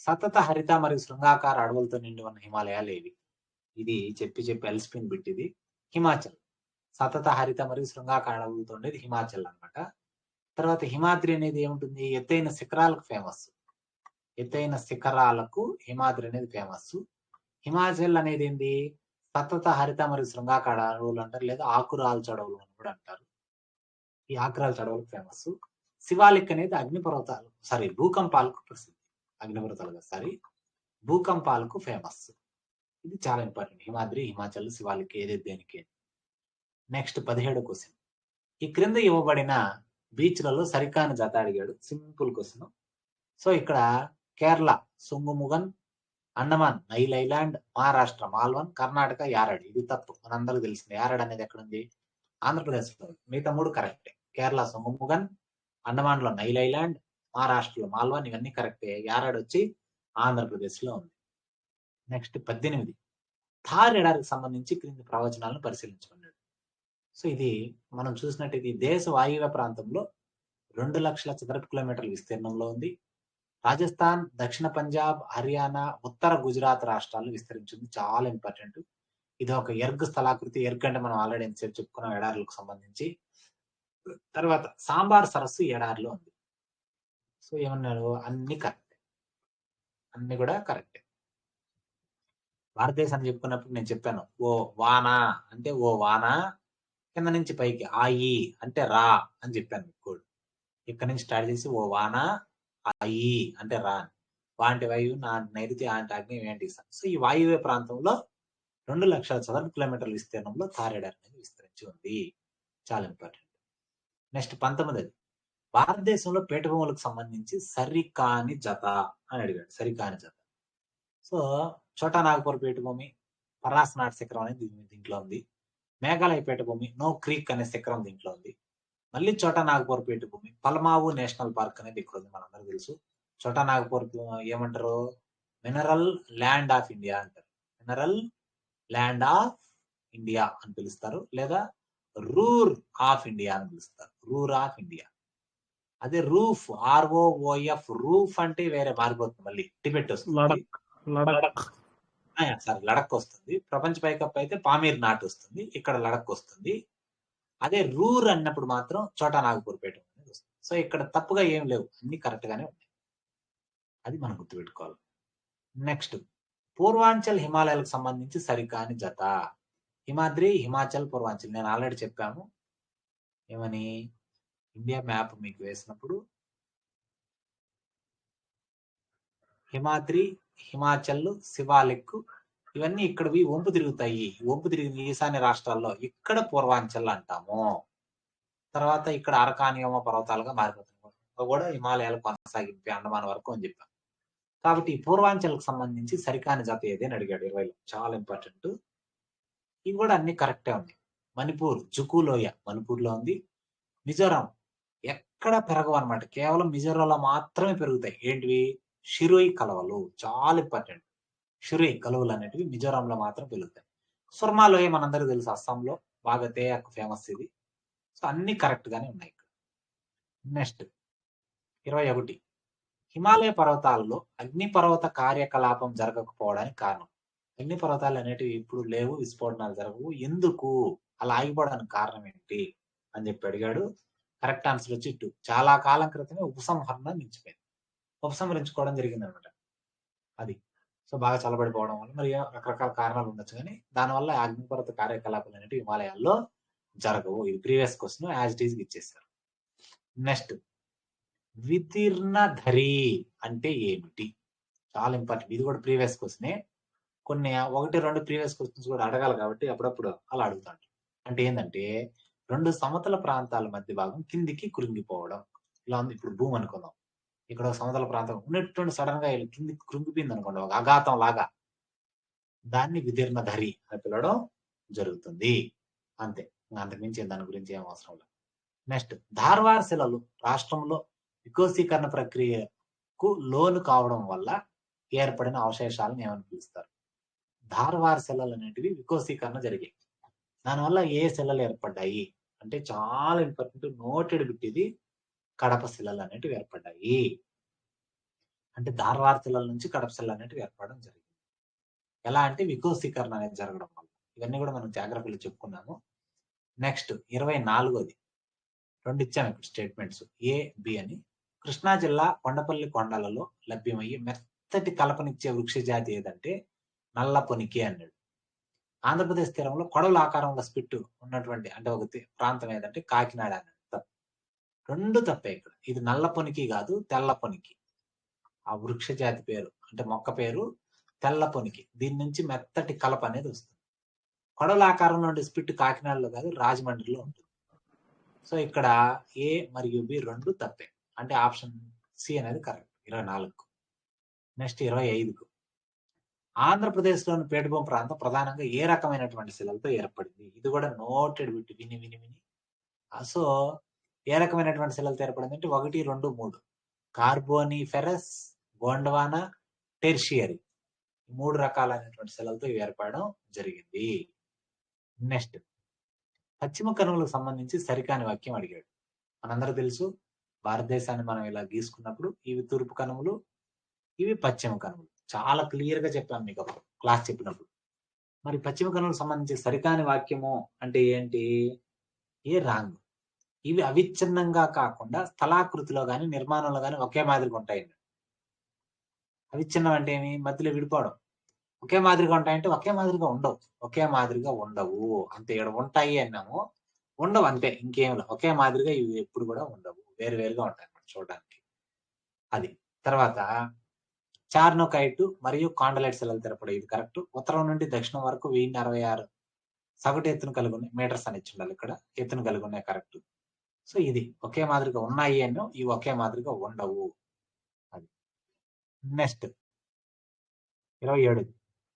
సతత హరిత మరియు శృంగాకార అడవులతో నిండి ఉన్న హిమాలయాలు ఏవి? ఇది చెప్పి ఎల్స్పిన్ బిట్. ఇది హిమాచల్. సతత హరిత మరియు శృంగాకార అడవులతో ఉండేది హిమాచల్ అన్నమాట. తర్వాత హిమాద్రి అనేది ఏముంటుంది? ఎత్తైన శిఖరాలకు ఫేమస్. ఎత్తైన శిఖరాలకు హిమాద్రి అనేది ఫేమస్. హిమాచల్ అనేది ఏంటి? సతత హరిత మరియు శృంగాకార అడవులు అంటారు, లేదా ఆకురాల్చు అడవులు అని కూడా అంటారు. ఈ ఆకురాల్చు అడవులకు ఫేమస్. శివాలిక్ అనేది అగ్నిపర్వతాలు భూకంపాలకు ప్రసిద్ధి. అగ్నిపర్వతాలు భూకంపాలకు ఫేమస్. ఇది చాలా ఇంపార్టెంట్. హిమాద్రి, హిమాచల్, శివాలిక్ ఏది దేనికి? నెక్స్ట్ 17వ క్వశ్చన్. ఈ క్రింద ఇవ్వబడిన బీచ్లలో సరికాని జత అడిగాడు. Simple question. సో ఇక్కడ కేరళ సుంగుముగన్, అండమాన్ నైల్ ఐలాండ్, మహారాష్ట్ర మాల్వన్, కర్ణాటక యారడ్. ఇది తప్పు, మనందరికి తెలిసింది. యారడ్ అనేది ఎక్కడుంది? ఆంధ్రప్రదేశ్ లో. మిగతా 3 కరెక్టే. కేరళ సుంగుముగన్, అండమాన్ లో నైల్ ఐలాండ్, మహారాష్ట్రలో మాల్వన్, ఇవన్నీ కరెక్టే. యారడ్ వచ్చి ఆంధ్రప్రదేశ్ లో ఉంది. నెక్స్ట్ 18. థార్ ఎడారికి సంబంధించి క్రింది ప్రవచనాలను పరిశీలించుకున్నాడు. సో ఇది మనం చూసినట్టు దేశ వాయువ్య ప్రాంతంలో 2,00,000 చదరపు కిలోమీటర్ల విస్తీర్ణంలో ఉంది. రాజస్థాన్, దక్షిణ పంజాబ్, హర్యానా, ఉత్తర గుజరాత్ రాష్ట్రాలు విస్తరించింది. చాలా ఇంపార్టెంట్. ఇది ఒక ఎర్గ్ స్థలాకృతి. ఎర్గ్ అంటే మనం ఆల్రెడీ ఎంతసేపు చెప్పుకున్నాం ఎడారులకు సంబంధించి. తర్వాత సాంబార్ సరస్సు ఎడారిలో ఉంది. సో ఏమన్నాడు? అన్ని కరెక్ట్, అన్ని కూడా కరెక్ట్. భారతదేశాన్ని చెప్పుకున్నప్పుడు నేను చెప్పాను, ఓ వాన అంటే ఓ వాన, కింద నుంచి పైకి ఆయి అంటే రా అని చెప్పాను మీకు. ఇక్కడ నుంచి స్టార్ట్ చేసి ఓ వాన ఆయి అంటే రా. వాంటి వాయువు నా నైరుతి ఆంటి ఆగ్నేయం ఏంటి. సో ఈ వాయువ్య ప్రాంతంలో 2,00,000 చదరపు కిలోమీటర్ల విస్తీర్ణంలో థార్ ఎడారి అనేది విస్తరించి ఉంది. చాలా ఇంపార్టెంట్. నెక్స్ట్ 19. భారతదేశంలో పీఠభూములకు సంబంధించి సరికాని జత అని అడిగాడు. సరికాని జత. సో చోటా నాగపూర్ పీఠభూమి, పరాస్నాథ్ శిఖరం అనేది దీంట్లో ఉంది. మేఘాలయ పీఠభూమి, నో క్రీక్ అనే శిఖరం దీంట్లో ఉంది. మళ్ళీ చోటా నాగపూర్ పీఠభూమి, పల్మావు నేషనల్ పార్క్ అనేది ఇక్కడ ఉంది. మనందరూ తెలుసు. చోటా నాగపూర్ ఏమంటారు? మినరల్ ల్యాండ్ ఆఫ్ ఇండియా అంటారు. మినరల్ ల్యాండ్ ఆఫ్ ఇండియా అని పిలుస్తారు, లేదా రూర్ ఆఫ్ ఇండియా అని పిలుస్తారు. రూర్ ఆఫ్ ఇండియా. అదే రూఫ్, ROOF, రూఫ్ అంటే వేరే మారిపోతుంది, మళ్ళీ టిబెట్ వస్తుంది. సారీ, లడక్ వస్తుంది. ప్రపంచ పైకప్పు అయితే పామీర్ నాట్ వస్తుంది, ఇక్కడ లడక్ వస్తుంది. అదే రూర్ అన్నప్పుడు మాత్రం చోటా నాగపూర్ పేట అనేది వస్తుంది. సో ఇక్కడ తప్పుగా ఏం లేవు, అన్ని కరెక్ట్ గానే ఉన్నాయి. అది మనం గుర్తుపెట్టుకోవాలి. నెక్స్ట్, పూర్వాంచల్ హిమాలయాలకు సంబంధించి సరికాని జత. హిమాద్రి, హిమాచల్, పూర్వాంచల్ నేను ఆల్రెడీ చెప్పాము. ఏమని, ఇండియా మ్యాప్ మీకు వేసినప్పుడు హిమాద్రి, హిమాచల్, శివాలిక్ ఇవన్నీ ఇక్కడవి వంపు తిరుగుతాయి. వంపు తిరిగిన ఈశాన్య రాష్ట్రాల్లో ఇక్కడ పూర్వాంచల్ అంటాము. తర్వాత ఇక్కడ అరకానియమ పర్వతాలుగా మారిపోతుంది కూడా హిమాలయాలు కొనసాగింపి అండమాన్ వరకు అని చెప్పాను. కాబట్టి ఈ పూర్వాంచల్కి సంబంధించి సరికాని జత ఏది అని అడిగాడు 20లో. చాలా ఇంపార్టెంట్. ఇవి కూడా అన్ని కరెక్టే ఉంది. మణిపూర్, జుకు లోయ మణిపూర్లో ఉంది. మిజోరాం ఎక్కడ పెరగవు అనమాట, కేవలం మిజోరాంలో మాత్రమే పెరుగుతాయి. ఏంటివి? షిరోయి కలవలు, చాలా ఇంపార్టెంట్. షిరోయి కలువలు అనేటివి మిజోరాంలో మాత్రం పెరుగుతాయి. సుర్మాలోయ మనందరికీ తెలుసు, అస్సాంలో బాగా తేయాకు ఫేమస్ ఇది. సో అన్ని కరెక్ట్ గానే ఉన్నాయి ఇక్కడ. నెక్స్ట్ 21, హిమాలయ పర్వతాల్లో అగ్నిపర్వత కార్యకలాపం జరగకపోవడానికి కారణం. అగ్నిపర్వతాలు అనేటివి ఇప్పుడు లేవు, విస్ఫోటనాలు జరగవు, ఎందుకు అలా ఆగిపోవడానికి కారణం ఏంటి అని చెప్పి అడిగాడు. కరెక్ట్ ఆన్సర్ వచ్చి 2. చాలా కాలం క్రితమే ఉపసంహరణ నిలిచిపోయింది, ఉపసంహరించుకోవడం జరిగింది అనమాట అది. సో బాగా చల్లబడిపోవడం వల్ల, మరి రకరకాల కారణాలు ఉండొచ్చు, కానీ దానివల్ల అగ్నిపర్వత కార్యకలాపాలు అనేవి హిమాలయాల్లో జరగవు. ఇది previous question, as it is ఇచ్చేసారు. నెక్స్ట్, వితీర్ణధరి అంటే ఏమిటి? చాలా ఇంపార్టెంట్, ఇది కూడా ప్రీవియస్ క్వశ్చనే. కొన్ని 1-2 ప్రీవియస్ క్వశ్చన్స్ కూడా అడగాలి కాబట్టి అప్పుడప్పుడు అలా అడుగుతాడు. అంటే ఏంటంటే, 2 సమతల ప్రాంతాల మధ్య భాగం కిందికి కృంగిపోవడం. ఇలా ఉంది, ఇప్పుడు భూమి అనుకుందాం, ఇక్కడ సమతల ప్రాంతం ఉన్నటువంటి సడన్ గా కిందికి కృంగిపోయింది అనుకోండి, ఒక అఘాతం లాగా, దాన్ని విదీర్ణధరి అని పిలవడం జరుగుతుంది. అంతే, అంతకుమించి దాని గురించి ఏం అవసరం లేదు. నెక్స్ట్, ధార్వార్ శిలలు రాష్ట్రంలో వికోసీకరణ ప్రక్రియకు లోను కావడం వల్ల ఏర్పడిన అవశేషాలను ఏమని పిలుస్తారు? ధార్వార్ శిలలు అనేటివి వికోసీకరణ జరిగాయి, దానివల్ల ఏ శిలలు ఏర్పడ్డాయి అంటే చాలా ఇంపార్టెంట్, నోటెడ్ బిట్ ఇది. కడప శిలలు అనేటివి ఏర్పడ్డాయి. అంటే ధార్వార్ శిలల నుంచి కడప శిలలు అనేటివి ఏర్పడడం జరిగింది. ఎలా అంటే వికోసీకరణ అనేది జరగడం వల్ల. ఇవన్నీ కూడా మనం జాగ్రత్తలు చెప్పుకున్నాము. నెక్స్ట్ 24ది, 2 ఇచ్చాము ఇక్కడ స్టేట్మెంట్స్, A, B అని. కృష్ణా జిల్లా కొండపల్లి కొండలలో లభ్యమయ్యే మెత్తటి కలపనిచ్చే వృక్ష జాతి ఏదంటే నల్ల పొనికి అన్నాడు. ఆంధ్రప్రదేశ్ తీరంలో కొడవల ఆకారంలో స్పిట్ ఉన్నటువంటి అంటే ఒక ప్రాంతం ఏదంటే కాకినాడ అన్నాడు. తప్పు, 2 తప్పే ఇక్కడ. ఇది నల్ల పొనికి కాదు, తెల్ల పొనికి. ఆ వృక్ష జాతి పేరు అంటే మొక్క పేరు తెల్ల పొనికి. దీని నుంచి మెత్తటి కలప అనేది వస్తుంది. కొడవల ఆకారంలో ఉండే స్పిట్ కాకినాడలో కాదు, రాజమండ్రిలో ఉంటుంది. సో ఇక్కడ A మరియు B 2 తప్పే, అంటే ఆప్షన్ C అనేది కరెక్ట్. 24. నెక్స్ట్ 25కు, ఆంధ్రప్రదేశ్లోని పేటభూమి ప్రాంతం ప్రధానంగా ఏ రకమైనటువంటి శిలలతో ఏర్పడింది? ఇది కూడా నోటెడ్ బిట్, విని విని విని. సో ఏ రకమైనటువంటి శిలలతో ఏర్పడింది అంటే 1, 2, 3 కార్బోనిఫెరస్, గోండవానా, టెర్షియరీ, 3 రకాలైనటువంటి శిలలతో ఇవి ఏర్పడడం జరిగింది. నెక్స్ట్, పశ్చిమ కనుమలకు సంబంధించి సరికాని వాక్యం అడిగాడు. మనందరూ తెలుసు, భారతదేశాన్ని మనం ఇలా గీసుకున్నప్పుడు ఇవి తూర్పు కనుమలు, ఇవి పశ్చిమ కనుమలు. చాలా క్లియర్ గా చెప్పాను మీకు అప్పుడు క్లాస్ చెప్పినప్పుడు. మరి పశ్చిమ కనుమలకు సంబంధించి సరికాని వాక్యము అంటే ఏంటి? ఏ రాంగ్. ఇవి అవిచ్ఛిన్నంగా కాకుండా స్థలాకృతిలో గాని నిర్మాణంలో గాని ఒకే మాదిరిగా ఉంటాయి. అవిచ్ఛిన్నం అంటే ఏమి? మధ్యలో విడిపోవడం. ఒకే మాదిరిగా ఉంటాయంటే ఒకే మాదిరిగా ఉండవు, ఒకే మాదిరిగా ఉండవు అంతే. ఇక్కడ ఉంటాయి అన్నాము, ఉండవు అంతే, ఇంకేం లేదు. ఒకే మాదిరిగా ఇవి ఎప్పుడు కూడా ఉండవు, వేరు వేరుగా ఉంటాయి అన్నమాట చూడడానికి. అది. తర్వాత చార్నోకైట్ మరియు కాండలైట్ శిలలు తెరపడే, ఇది కరెక్ట్. ఉత్తరం నుండి దక్షిణం వరకు 1066 సగటు ఎత్తును కలిగి ఉన్నాయి, మీటర్స్ అని ఇచ్చి ఉండాలి, ఇక్కడ ఎత్తును కలిగి ఉన్నాయి, కరెక్ట్. సో ఇది ఒకే మాదిరిగా ఉన్నాయి అన్నో, ఇవి ఒకే మాదిరిగా ఉండవు. అది. నెక్స్ట్ 27,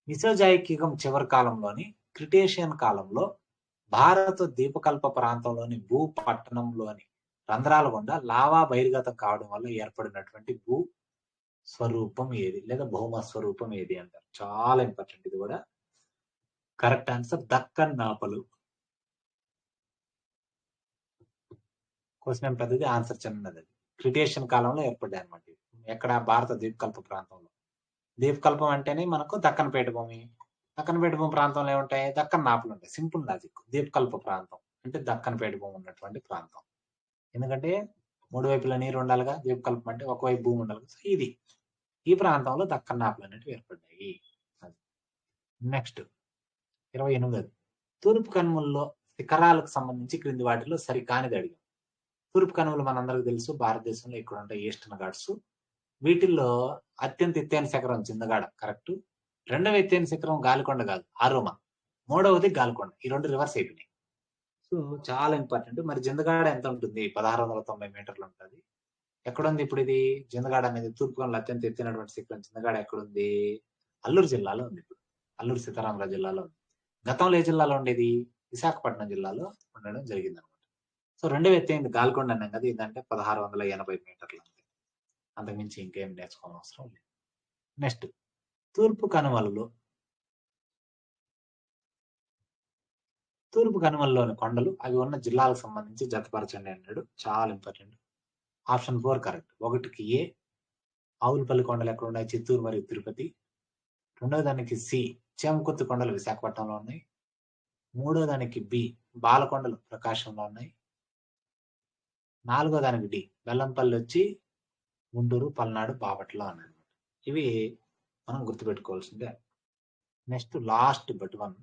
మిసోజాయిక్ యుగం చివరి కాలంలోని క్రిటేషియన్ కాలంలో భారత ద్వీపకల్ప ప్రాంతంలోని భూ పట్టణంలోని రంధ్రాల గుండా లావా బహిర్గతం కావడం వల్ల ఏర్పడినటువంటి భూ స్వరూపం ఏది లేదా భౌమ స్వరూపం ఏది అంటారు. చాలా ఇంపార్టెంట్ ఇది కూడా. కరెక్ట్ ఆన్సర్ దక్కన్ నాపలు. క్వశ్చన్ పెద్దది, ఆన్సర్ చిన్నది. క్రిటేషియన్ కాలంలో ఏర్పడ్డాయి అనమాట. ఎక్కడ? భారత ద్వీపకల్ప ప్రాంతంలో. ద్వీపకల్పం అంటేనే మనకు దక్కన్ పీఠభూమి. దక్కన్ పీఠభూమి ప్రాంతంలో ఏముంటాయి? దక్కన్ నాపులు ఉంటాయి. Simple logic. ద్వీపకల్ప ప్రాంతం అంటే దక్కన్ పీఠభూమి ఉన్నటువంటి ప్రాంతం. ఎందుకంటే 3 వైపులా నీరు ఉండాలిగా. ద్వీపకల్పం అంటే ఒకవైపు భూమి ఉండాలి. సో ఇది ఈ ప్రాంతంలో దక్కన్ నాపులు అనేటివి ఏర్పడ్డాయి. నెక్స్ట్ 28. తూర్పు కనుమల్లో శిఖరాలకు సంబంధించి క్రింది వాటిలో సరికానిది అడిగాం. తూర్పు కనుమలు మనందరికి తెలుసు, భారతదేశంలో ఇక్కడ ఉంటాయి ఈస్టర్న్ ఘాట్స్. వీటిల్లో అత్యంత ఎత్తైన శిఖరం జిందగాడ కరెక్ట్. రెండవ ఎత్తైన శిఖరం గాలికొండ కాదు, ఆరోమా. మూడవది గాలికొండ. ఈ రెండు రివర్స్ అయిపోయినాయి. సో చాలా ఇంపార్టెంట్. మరి జిందగాడ ఎంత ఉంటుంది? 1690 మీటర్లు ఉంటుంది. ఎక్కడుంది ఇప్పుడు ఇది? జిందగాడ అనేది తూర్పు కనుమలు అత్యంత ఎత్తైనటువంటి శిఖరం జిందగాడ ఎక్కడుంది? అల్లూరు జిల్లాలో ఉంది. ఇప్పుడు అల్లూరు సీతారామరాజు జిల్లాలో ఉంది. గతంలో ఏ జిల్లాలో ఉండేది? విశాఖపట్నం జిల్లాలో ఉండడం జరిగింది అనమాట. సో రెండవ ఎత్తైంది గాలికొండ అన్నాం కదా, ఇదంటే 1680 మీటర్లు అంతే. అంతకుమించి ఇంకేం నేర్చుకోవాల్సిన అవసరం లేదు. నెక్స్ట్ తూర్పు కనుమల్లోని కొండలు అవి ఉన్న జిల్లాలకు సంబంధించి జతపరచండి అన్నాడు. చాలా ఇంపార్టెంట్. Option 4 correct. 1కి ఏ ఆవులపల్లి కొండలు ఎక్కడ ఉన్నాయి? చిత్తూరు మరియు తిరుపతి. రెండవ దానికి సి చేమకుర్తి కొండలు విశాఖపట్నంలో ఉన్నాయి. మూడో దానికి బి బాలకొండలు ప్రకాశంలో ఉన్నాయి. నాలుగో దానికి డి బెల్లంపల్లి వచ్చి గుంటూరు, పల్నాడు, బాపట్ల అన్నమాట. ఇవి మనం గుర్తుపెట్టుకోవాల్సిందే. Next last but one.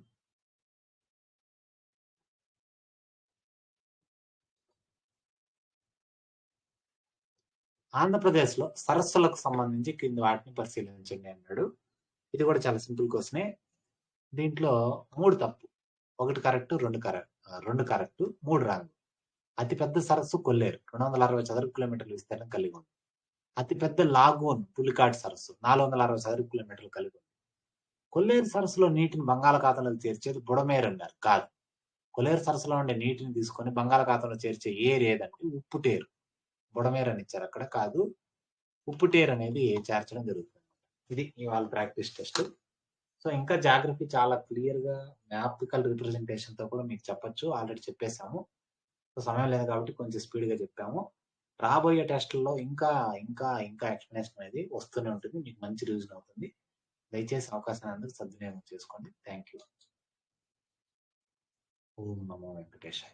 ఆంధ్రప్రదేశ్లో సరస్సులకు సంబంధించి కింది వాటిని పరిశీలించండి అన్నాడు. ఇది కూడా చాలా సింపుల్ క్వశ్చనే. దీంట్లో 3 తప్పు. 1 కరెక్ట్, 2 కరెక్ట్, 3 రాంగ్. అతిపెద్ద సరస్సు కొల్లేరు 260 చదరపు కిలోమీటర్ల విస్తీర్ణం కలిగి ఉంది. అతిపెద్ద లాగూన్ పులికాట్ సరస్సు 460 చదరపు కిలోమీటర్లు కలిగి ఉంది. కొల్లేరు సరస్సులో నీటిని బంగాళాఖాతంలో చేర్చేది బుడమేరు అన్నారు. కాదు. కొల్లేరు సరస్సులో ఉండే నీటిని తీసుకొని బంగాళాఖాతంలో చేర్చే ఏరు ఏదంటే ఉప్పుటేరు. బుడమేరు అని ఇచ్చారు అక్కడ, కాదు. ఉప్పుటేరు అనేది చేర్చడం జరుగుతుంది. ఇది ఇవాళ ప్రాక్టీస్ టెస్ట్. సో ఇంకా జాగ్రఫీ చాలా క్లియర్ గా మ్యాపికల్ రిప్రజెంటేషన్ తో కూడా మీకు చెప్పొచ్చు. ఆల్రెడీ చెప్పేశాము. సో సమయం లేదు కాబట్టి కొంచెం స్పీడ్ గా చెప్పాము. రాబోయే టెస్టుల్లో ఇంకా ఇంకా ఇంకా ఎక్స్ప్లెనేషన్ అనేది వస్తూనే ఉంటుంది. మీకు మంచి రివిజన్ అవుతుంది. దయచేసి అవకాశాన్ని అందరూ సద్వినియోగం చేసుకోండి. Thank you. Om Namo Venkatesaya.